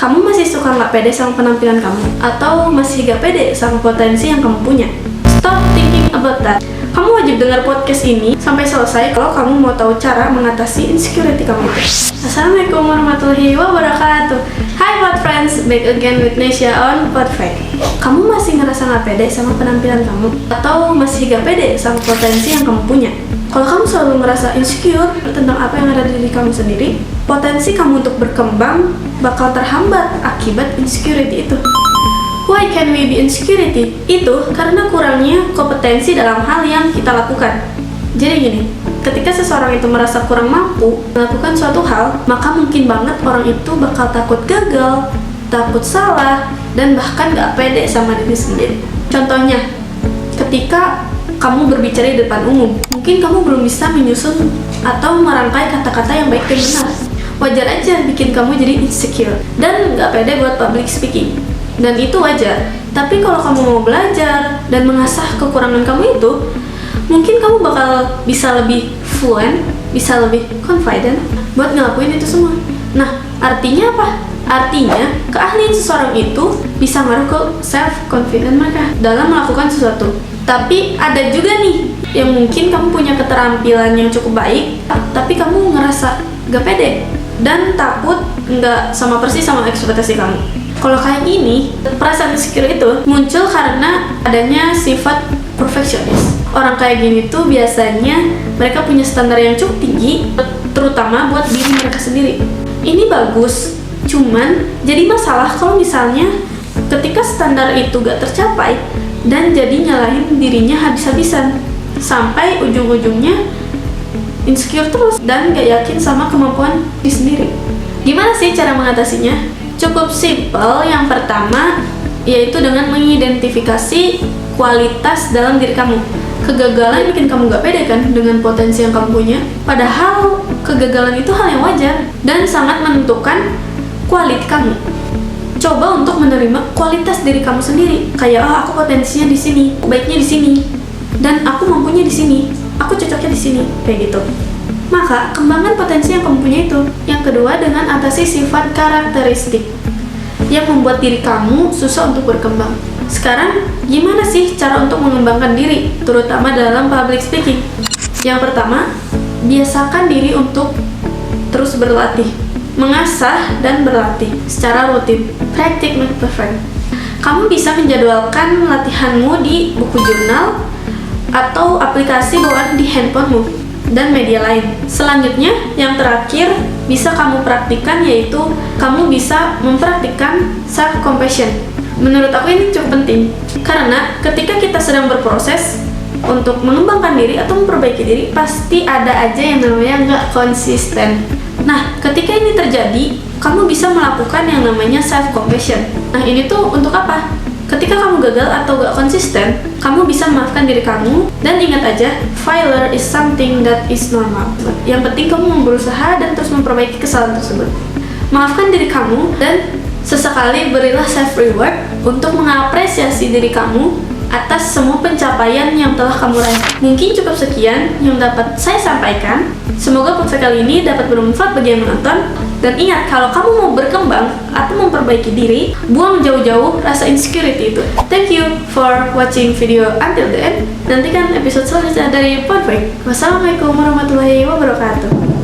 Kamu masih suka nggak pede sama penampilan kamu? Atau masih gak pede sama potensi yang kamu punya? Stop thinking about that. Kamu wajib dengar podcast ini sampai selesai kalau kamu mau tahu cara mengatasi insecurity kamu itu. Assalamualaikum warahmatullahi wabarakatuh. Hi Pod Friends, back again with Nesha on Podfact. Kamu masih ngerasa nggak pede sama penampilan kamu? Atau masih gak pede sama potensi yang kamu punya? Kalau kamu selalu merasa insecure tentang apa yang ada di diri kamu sendiri, potensi kamu untuk berkembang bakal terhambat akibat insecurity itu. Why can we be insecurity? Itu karena kurangnya kompetensi dalam hal yang kita lakukan. Jadi gini, ketika seseorang itu merasa kurang mampu melakukan suatu hal, maka mungkin banget orang itu bakal takut gagal, takut salah, dan bahkan gak pede sama diri sendiri. Contohnya, ketika kamu berbicara di depan umum, mungkin kamu belum bisa menyusun atau merangkai kata-kata yang baik dan benar. Wajar aja bikin kamu jadi insecure dan gak pede buat public speaking. Dan itu wajar. Tapi kalau kamu mau belajar dan mengasah kekurangan kamu itu, mungkin kamu bakal bisa lebih fluent, bisa lebih confident buat ngelakuin itu semua. Nah, artinya apa? Artinya, keahlian seseorang itu bisa ngaruh ke self-confidence mereka dalam melakukan sesuatu. Tapi ada juga nih, yang mungkin kamu punya keterampilan yang cukup baik, tapi kamu ngerasa gak pede dan takut nggak sama persis sama ekspektasi kamu. Kalau kayak gini, perasaan insecure itu muncul karena adanya sifat perfeksionis. Orang kayak gini tuh biasanya mereka punya standar yang cukup tinggi, terutama buat diri mereka sendiri. Ini bagus, cuman jadi masalah kalau misalnya ketika standar itu gak tercapai dan jadi nyalahin dirinya habis-habisan sampai ujung-ujungnya insecure terus dan gak yakin sama kemampuan diri sendiri. Gimana sih cara mengatasinya? Cukup simple. Yang pertama yaitu dengan mengidentifikasi kualitas dalam diri kamu. Kegagalan bikin kamu gak pede kan dengan potensi yang kamu punya, padahal kegagalan itu hal yang wajar dan sangat menentukan kualitas kamu. Coba untuk menerima kualitas diri kamu sendiri. Kayak, aku potensinya di sini, baiknya di sini, dan aku mampunya di sini, aku cocoknya di sini, kayak gitu. Maka kembangkan potensi yang kamu punya itu. Yang kedua, dengan atasi sifat karakteristik yang membuat diri kamu susah untuk berkembang. Sekarang, gimana sih cara untuk mengembangkan diri, terutama dalam public speaking? Yang pertama, biasakan diri untuk terus berlatih, mengasah dan berlatih secara rutin. Practice makes perfect. Kamu bisa menjadwalkan latihanmu di buku jurnal atau aplikasi bawaan di handphonemu dan media lain. Selanjutnya, yang terakhir bisa kamu praktikkan yaitu kamu bisa mempraktikkan self-compassion. Menurut aku ini cukup penting karena ketika kita sedang berproses untuk mengembangkan diri atau memperbaiki diri, pasti ada aja yang namanya nggak konsisten. Nah, ketika ini terjadi, kamu bisa melakukan yang namanya self-compassion. Nah, ini tuh untuk apa? Ketika kamu gagal atau gak konsisten, kamu bisa memaafkan diri kamu. Dan ingat aja, failure is something that is normal. Yang penting kamu mau berusaha dan terus memperbaiki kesalahan tersebut. Maafkan diri kamu dan sesekali berilah self-reward untuk mengapresiasi diri kamu atas semua pencapaian yang telah kamu raih. Mungkin cukup sekian yang dapat saya sampaikan. Semoga podcast kali ini dapat bermanfaat bagi yang menonton. Dan ingat, kalau kamu mau berkembang atau memperbaiki diri, buang jauh-jauh rasa insecurity itu. Thank you for watching video until the end. Nantikan episode selanjutnya dari Podfact. Wassalamualaikum warahmatullahi wabarakatuh.